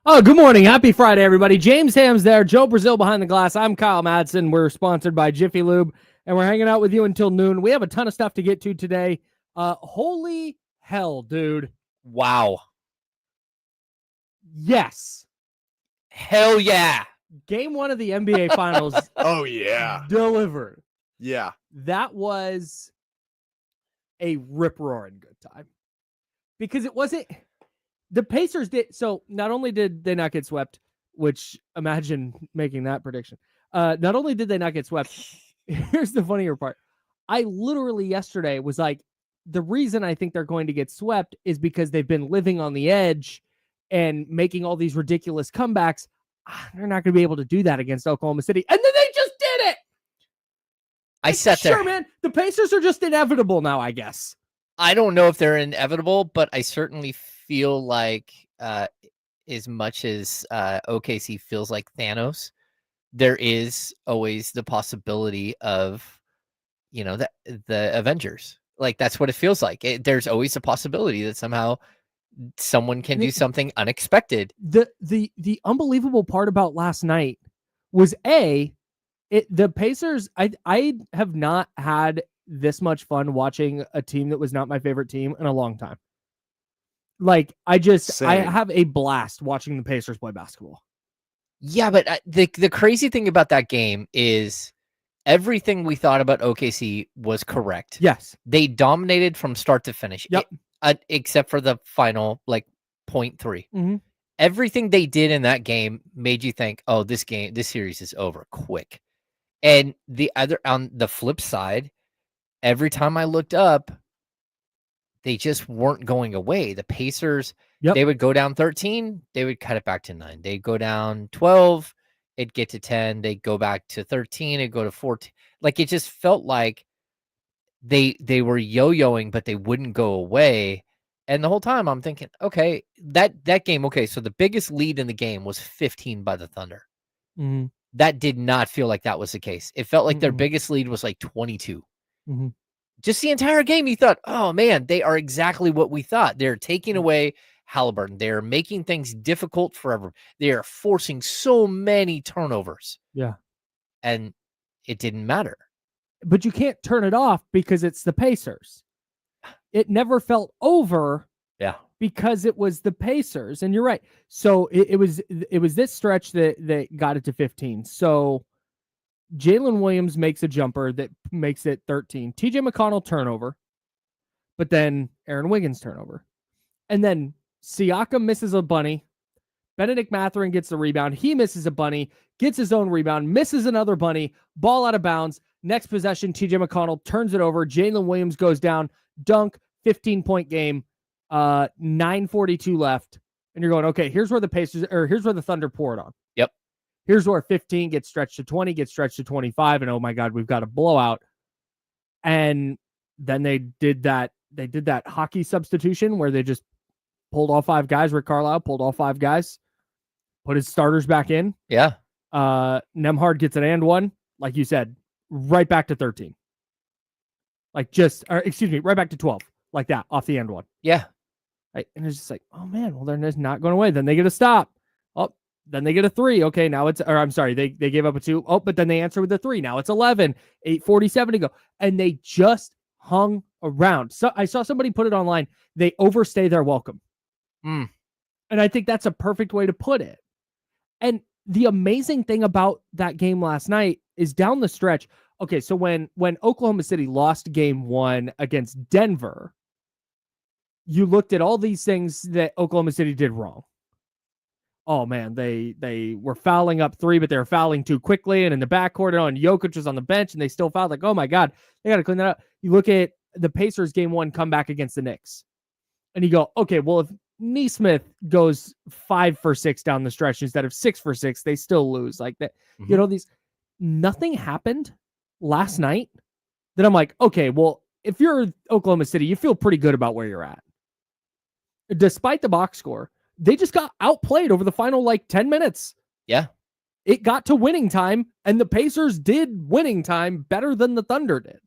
Oh, good morning. Happy Friday, everybody. James Ham's there. Joe Brazil behind the glass. I'm Kyle Madsen. We're sponsored by Jiffy Lube, and we're hanging out with you until noon. We have a ton of stuff to get to today. Holy hell, dude. Wow. Yes. Hell yeah. Game 1 of the NBA Finals. Oh, yeah. Delivered. Yeah. That was a rip-roaring good time. Because it wasn't... The Pacers did, so not only did they not get swept, which imagine making that prediction. Not only did they not get swept, here's the funnier part. I literally yesterday was like, the reason I think they're going to get swept is because they've been living on the edge and making all these ridiculous comebacks. They're not going to be able to do that against Oklahoma City. And then they just did it. I sat there. Sure, man. The Pacers are just inevitable now, I guess. I don't know if they're inevitable, but I certainly feel like as much as OKC feels like Thanos, there is always the possibility of, the Avengers. Like, that's what it feels like. There's always a possibility that somehow someone can do something unexpected. The unbelievable part about last night was the Pacers. I have not had this much fun watching a team that was not my favorite team in a long time. Like, I have a blast watching the Pacers play basketball. Yeah, but the crazy thing about that game is everything we thought about OKC was correct. Yes. They dominated from start to finish. Yep. Except for the final, 0.3. Mm-hmm. Everything they did in that game made you think, oh, this series is over quick. And on the flip side, every time I looked up, they just weren't going away. The Pacers, They would go down 13, they would cut it back to 9. They'd go down 12, it'd get to 10. They'd go back to 13, it'd go to 14. Like, it just felt like they were yo-yoing, but they wouldn't go away. And the whole time I'm thinking, okay, that game, okay, so the biggest lead in the game was 15 by the Thunder. Mm-hmm. That did not feel like that was the case. It felt like their biggest lead was 22. Mm-hmm. Just the entire game, you thought, oh, man, they are exactly what we thought. They're taking away Halliburton. They're making things difficult for everyone. They are forcing so many turnovers. Yeah. And it didn't matter. But you can't turn it off because it's the Pacers. It never felt over. Yeah. Because it was the Pacers. And you're right. So it was this stretch that got it to 15. So Jalen Williams makes a jumper that makes it 13. TJ McConnell turnover, but then Aaron Wiggins turnover. And then Siakam misses a bunny. Benedict Mathurin gets the rebound. He misses a bunny, gets his own rebound, misses another bunny, ball out of bounds. Next possession, TJ McConnell turns it over. Jalen Williams goes down, dunk, 15-point game, 9:42 left. And you're going, okay, here's where the Thunder pour it on. Yep. Here's where 15 gets stretched to 20, gets stretched to 25, and oh my God, we've got a blowout. And then they did that hockey substitution where they just pulled all 5 guys. Rick Carlisle pulled all 5 guys, put his starters back in. Yeah. Nembhard gets an and one, like you said, right back to 13. Right back to 12, like that, off the end one. Yeah. Right. And it's just like, oh man, well, they're just not going away. Then they get a stop. Then they get a 3. Okay, now they gave up a 2. Oh, but then they answer with a 3. Now it's 11, 8:47 to go. And they just hung around. So I saw somebody put it online. They overstay their welcome. And I think that's a perfect way to put it. And the amazing thing about that game last night is down the stretch. Okay, so when Oklahoma City lost game 1 against Denver, you looked at all these things that Oklahoma City did wrong. Oh man, they were fouling up 3, but they were fouling too quickly, and in the backcourt, and Jokic was on the bench, and they still fouled. Like, oh my God, they got to clean that up. You look at the Pacers game 1 comeback against the Knicks, and you go, okay, well, if Nesmith goes 5 for 6 down the stretch instead of 6 for 6, they still lose. Like that, nothing happened last night that I'm like, okay, well, if you're Oklahoma City, you feel pretty good about where you're at, despite the box score. They just got outplayed over the final 10 minutes. Yeah. It got to winning time, and the Pacers did winning time better than the Thunder did.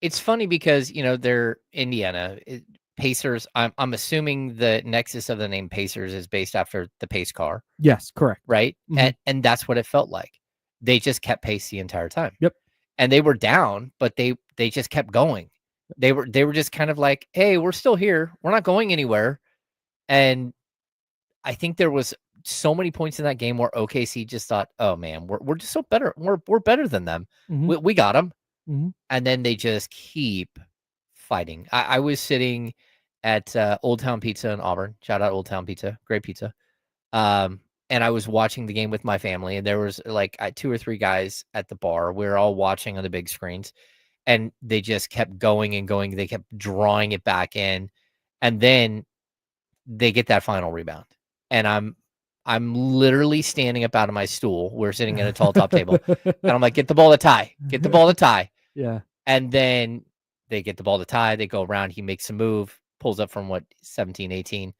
It's funny because, they're Indiana. Pacers. I'm assuming the nexus of the name Pacers is based after the pace car, Yes, correct. right? Mhm. And that's what it felt like. They just kept pace the entire time. Yep. And they were down, but they just kept going. They were just kind of like, hey, we're still here. We're not going anywhere. And I think there was so many points in that game where OKC just thought, oh man, we're just so better. We're better than them. Mhm. We got them. Mhm. And then they just keep fighting. I was sitting at Old Town Pizza in Auburn. Shout out Old Town Pizza, great pizza. And I was watching the game with my family, and there was like 2 or 3 guys at the bar. We were all watching on the big screens, and they just kept going and going. They kept drawing it back in, and then they get that final rebound, and I'm literally standing up out of my stool. We're sitting at a tall top table, and I'm like, "Get the ball to tie, get the ball to tie." Yeah. And then they get the ball to tie. They go around. He makes a move, pulls up from 17, 18.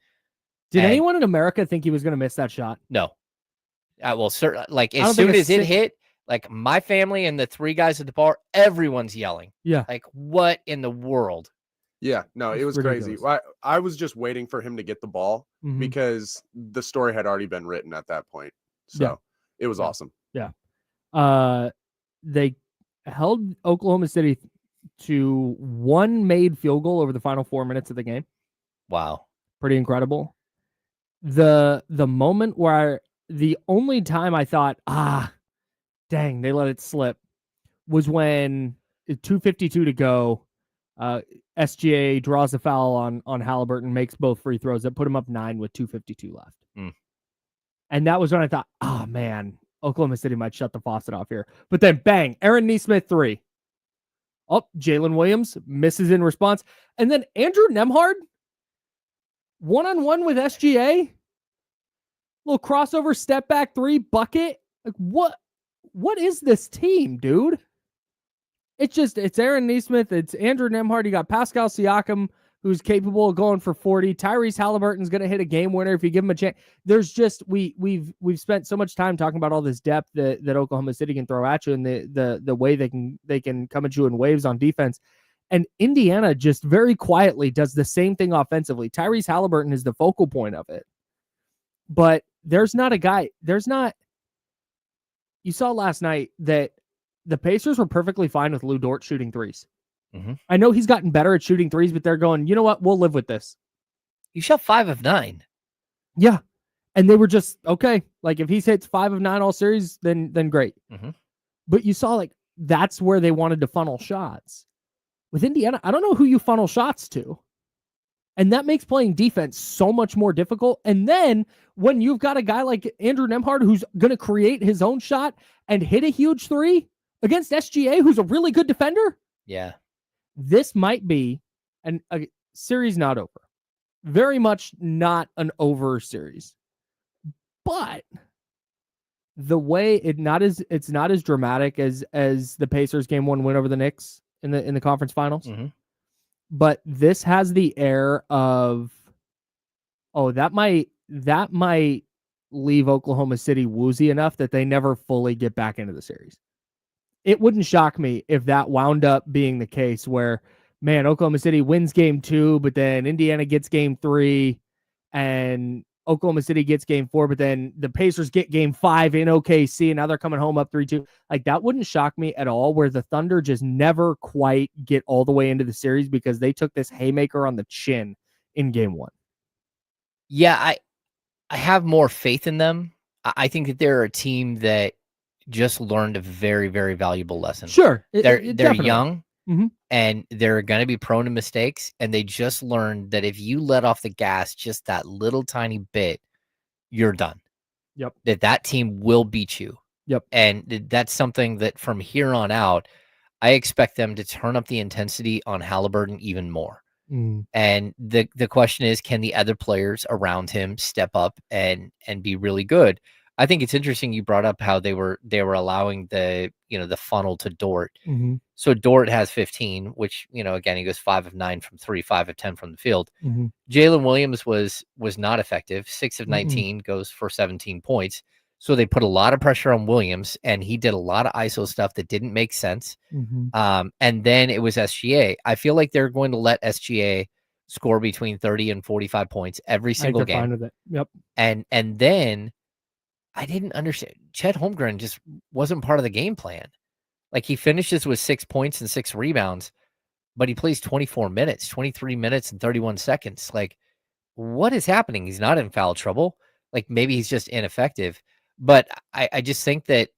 Did And anyone in America think he was going to miss that shot? no, well, like I as don't think soon a as it sing- hit, like my family and the 3 guys at the bar, everyone's yelling. Yeah. Like, what in the world? Yeah, no, it It's was crazy. ridiculous. I was just waiting for him to get the ball Mhm. because the story had already been written at that point. So Yeah. it was Yeah. awesome. They held Oklahoma City to 1 made field goal over the final 4 minutes of the game. Wow. Pretty incredible. The moment where the only time I thought, dang, they let it slip was when 2:52 to go. SGA draws a foul on Halliburton, makes both free throws that put him up 9 with 2:52 left. Mm. And that was when I thought, oh man, Oklahoma City might shut the faucet off here. But then bang, Aaron Nesmith 3. Oh, Jalen Williams misses in response. And then Andrew Nembhard, 1-on-1 with SGA. Little crossover step back 3 bucket. Like what is this team, dude? It's Aaron Nesmith, it's Andrew Nembhard. You got Pascal Siakam, who's capable of going for 40. Tyrese Halliburton's going to hit a game winner if you give him a chance. There's just we've spent so much time talking about all this depth that Oklahoma City can throw at you, and the way they can come at you in waves on defense. And Indiana just very quietly does the same thing offensively. Tyrese Halliburton is the focal point of it. But you saw last night that the Pacers were perfectly fine with Lou Dort shooting threes. Mm-hmm. I know he's gotten better at shooting threes, but they're going, you know what? We'll live with this. You shot 5 of 9. Yeah. And they were just, okay. Like if he hits 5 of 9 all series, then great. Mm-hmm. But you saw like that's where they wanted to funnel shots. With Indiana, I don't know who you funnel shots to. And that makes playing defense so much more difficult. And then when you've got a guy like Andrew Nembhard who's going to create his own shot and hit a huge 3 against SGA, who's a really good defender. Yeah. This might be a series not over. Very much not an over series. But the way it's not as dramatic as the Pacers game 1 win over the Knicks in the conference finals. Mm-hmm. But this has the air of, that might leave Oklahoma City woozy enough that they never fully get back into the series. It wouldn't shock me if that wound up being the case where, man, Oklahoma City wins game 2, but then Indiana gets game 3 and Oklahoma City gets game 4, but then the Pacers get game 5 in OKC and now they're coming home up 3-2. Like that wouldn't shock me at all, where the Thunder just never quite get all the way into the series because they took this haymaker on the chin in game 1. Yeah, I have more faith in them. I think that they're a team that just learned a very, very valuable lesson. Sure. They're Definitely. young, mm-hmm. and they're going to be prone to mistakes. And they just learned that if you let off the gas just that little tiny bit, you're done. Yep. That team will beat you. Yep. And that's something that from here on out, I expect them to turn up the intensity on Halliburton even more. And the question is, can the other players around him step up and be really good? I think it's interesting you brought up how they were allowing the funnel to Dort. Mm-hmm. So Dort has 15, which, again, he goes 5 of 9 from 3, 5 of 10 from the field. Mm-hmm. Jalen Williams was not effective. 6 of 19 goes for 17 points. So they put a lot of pressure on Williams, and he did a lot of ISO stuff that didn't make sense. Mm-hmm. And then it was SGA. I feel like they're going to let SGA score between 30 and 45 points every I think single they're game. fine with it. Yep. And then I didn't understand. Chet Holmgren just wasn't part of the game plan. Like, he finishes with 6 points and 6 rebounds, but he plays 24 minutes, 23 minutes and 31 seconds. Like, what is happening? He's not in foul trouble. Like, maybe he's just ineffective. But I just think that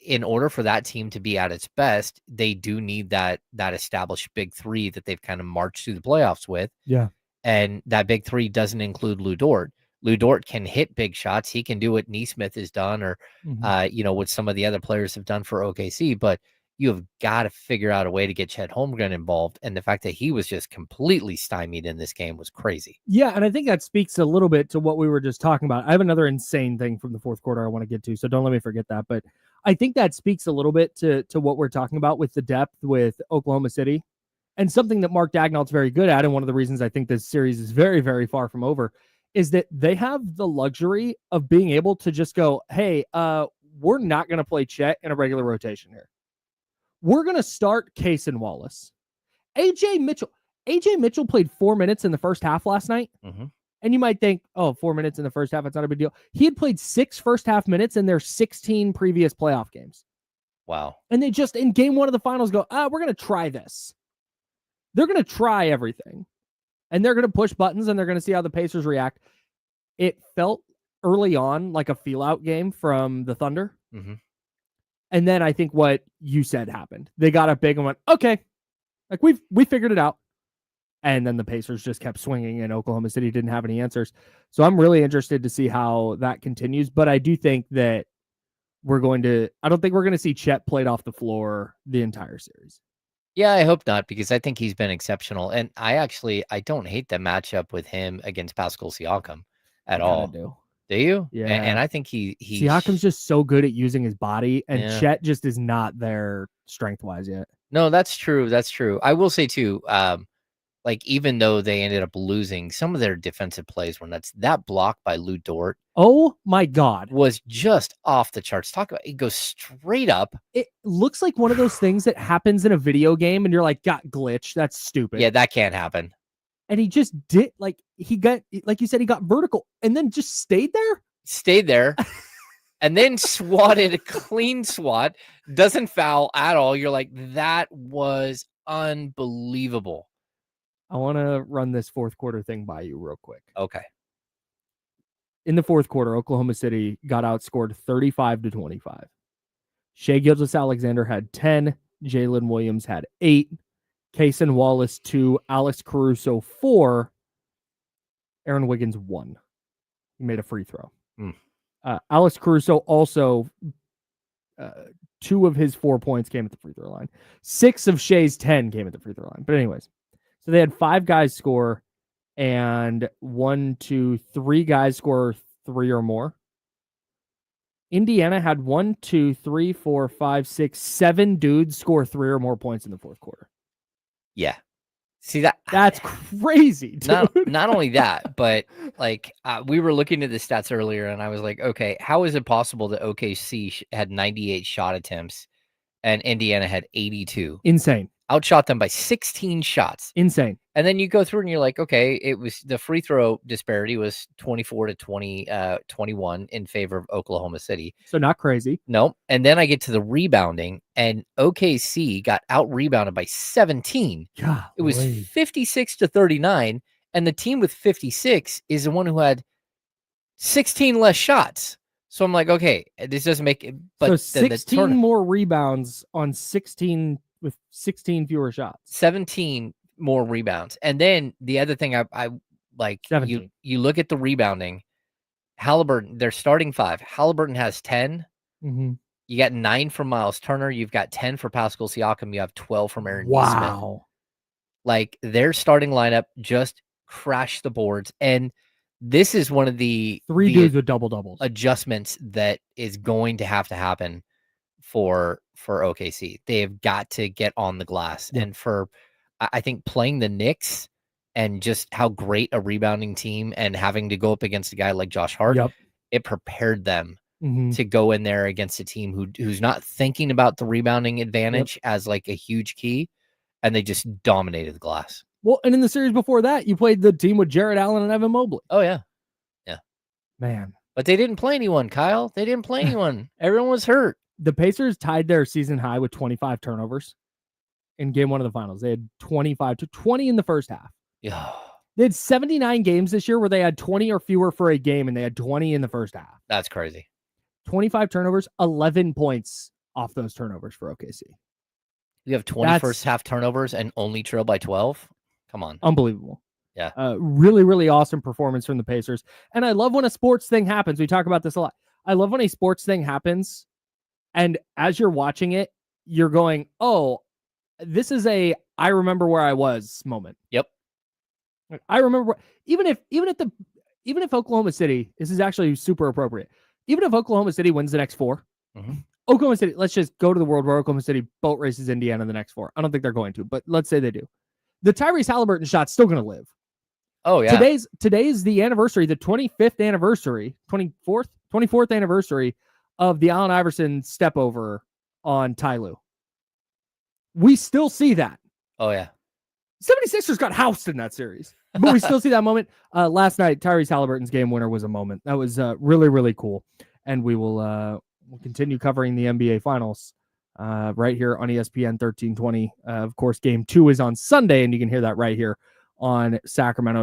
in order for that team to be at its best, they do need that established big three that they've kind of marched through the playoffs with. Yeah. And that big three doesn't include Lou Dort. Lou Dort can hit big shots. He can do what Neesmith has done, or what some of the other players have done for OKC. But you have got to figure out a way to get Chet Holmgren involved. And the fact that he was just completely stymied in this game was crazy. Yeah, and I think that speaks a little bit to what we were just talking about. I have another insane thing from the fourth quarter I want to get to, so don't let me forget that. But I think that speaks a little bit to what we're talking about with the depth with Oklahoma City, and something that Mark Dagnall's very good at, and one of the reasons I think this series is very, very far from over, is that they have the luxury of being able to just go, hey, we're not going to play Chet in a regular rotation here. We're going to start Case and Wallace. AJ Mitchell played 4 minutes in the first half last night. Mm-hmm. And you might think, 4 minutes in the first half, it's not a big deal. He had played 6 first half minutes in their 16 previous playoff games. Wow. And they just, in game 1 of the finals, go, we're going to try this. They're going to try everything. And they're going to push buttons, and they're going to see how the Pacers react. It felt early on like a feel-out game from the Thunder. Mm-hmm. And then I think what you said happened. They got up big and went, okay, like we figured it out. And then the Pacers just kept swinging, and Oklahoma City didn't have any answers. So I'm really interested to see how that continues. But I do think that I don't think we're going to see Chet played off the floor the entire series. Yeah, I hope not, because I think he's been exceptional. And I don't hate the matchup with him against Pascal Siakam at all. Do you? Yeah. And I think Siakam's just so good at using his body, and Chet just is not there strength-wise yet. No, that's true. That's true. I will say too, like, even though they ended up losing, some of their defensive plays were nuts. That block by Lou Dort, oh my God, was just off the charts. Talk about, it goes straight up. It looks like one of those things that happens in a video game, and you're like, got glitch. That's stupid. Yeah, that can't happen. And he just did, like, he got, like you said, he got vertical and then just stayed there. And then swatted a clean swat, doesn't foul at all. You're like, that was unbelievable. I want to run this fourth quarter thing by you real quick. Okay. In the fourth quarter, Oklahoma City got outscored 35-25. Shai Gilgeous-Alexander had 10. Jalen Williams had 8. Case and Wallace 2. Alex Caruso 4. Aaron Wiggins 1. He made a free throw. Alex Caruso also, 2 of his 4 points came at the free throw line. 6 of Shai's 10 came at the free throw line. But anyways, so they had 5 guys score, and 3 guys score 3 or more. Indiana had 7 dudes score 3 or more points in the fourth quarter. Yeah. See, that's crazy, dude. Not only that, but like, we were looking at the stats earlier, and I was like, okay, how is it possible that OKC had 98 shot attempts and Indiana had 82? Insane. Outshot them by 16 shots. Insane. And then you go through and you're like, okay, it was the free throw disparity was 24-21 in favor of Oklahoma City. So not crazy. No. And then I get to the rebounding, and OKC got out rebounded by 17. God, it was 56-39. And the team with 56 is the one who had 16 less shots. So I'm like, okay, this doesn't make it. But so 16 more rebounds on 16 with 16 fewer shots. 17 more rebounds. And then the other thing I like, you look at the rebounding. Halliburton, they're starting 5. Halliburton has 10. Mm-hmm. You got 9 from Miles Turner. You've got 10 for Pascal Siakam. You have 12 from Aaron Neesmith. Wow. Like, their starting lineup just crashed the boards. And this is one of the 3 dudes with double-doubles adjustments that is going to happen for OKC. They have got to get on the glass. Yep. And I think playing the Knicks and just how great a rebounding team, and having to go up against a guy like Josh Hart, it prepared them to go in there against a team who's not thinking about the rebounding advantage as like a huge key, and they just dominated the glass. Well, and in the series before that, you played the team with Jared Allen and Evan Mobley. Oh, yeah. Man. But they didn't play anyone, Kyle. They didn't play anyone. Everyone was hurt. The Pacers tied their season high with 25 turnovers in game 1 of the finals. They had 25 to 20 in the first half. Yeah. They had 79 games this year where they had 20 or fewer for a game, and they had 20 in the first half. That's crazy. 25 turnovers, 11 points off those turnovers for OKC. You have 20 first half turnovers and only trail by 12? Come on. Unbelievable. Yeah. Really, really awesome performance from the Pacers. And I love when a sports thing happens. We talk about this a lot. I love when a sports thing happens, and as you're watching it, you're going, oh, this is a I remember where I was moment. Yep. I remember even if Oklahoma City, this is actually super appropriate. Even if Oklahoma City wins the next 4, Oklahoma City, let's just go to the world where Oklahoma City boat races Indiana the next 4. I don't think they're going to, but let's say they do. The Tyrese Halliburton shot's still going to live. Oh, yeah. Today's the anniversary, the 25th anniversary, 24th anniversary of the Allen Iverson step over on Ty Lue. We still see that. Oh, yeah. 76ers got housed in that series, but we still see that moment. Last night, Tyrese Halliburton's game winner was a moment. That was really, really cool. And we will we'll continue covering the NBA Finals right here on ESPN 1320. Of course, game 2 is on Sunday, and you can hear that right here on Sacramento.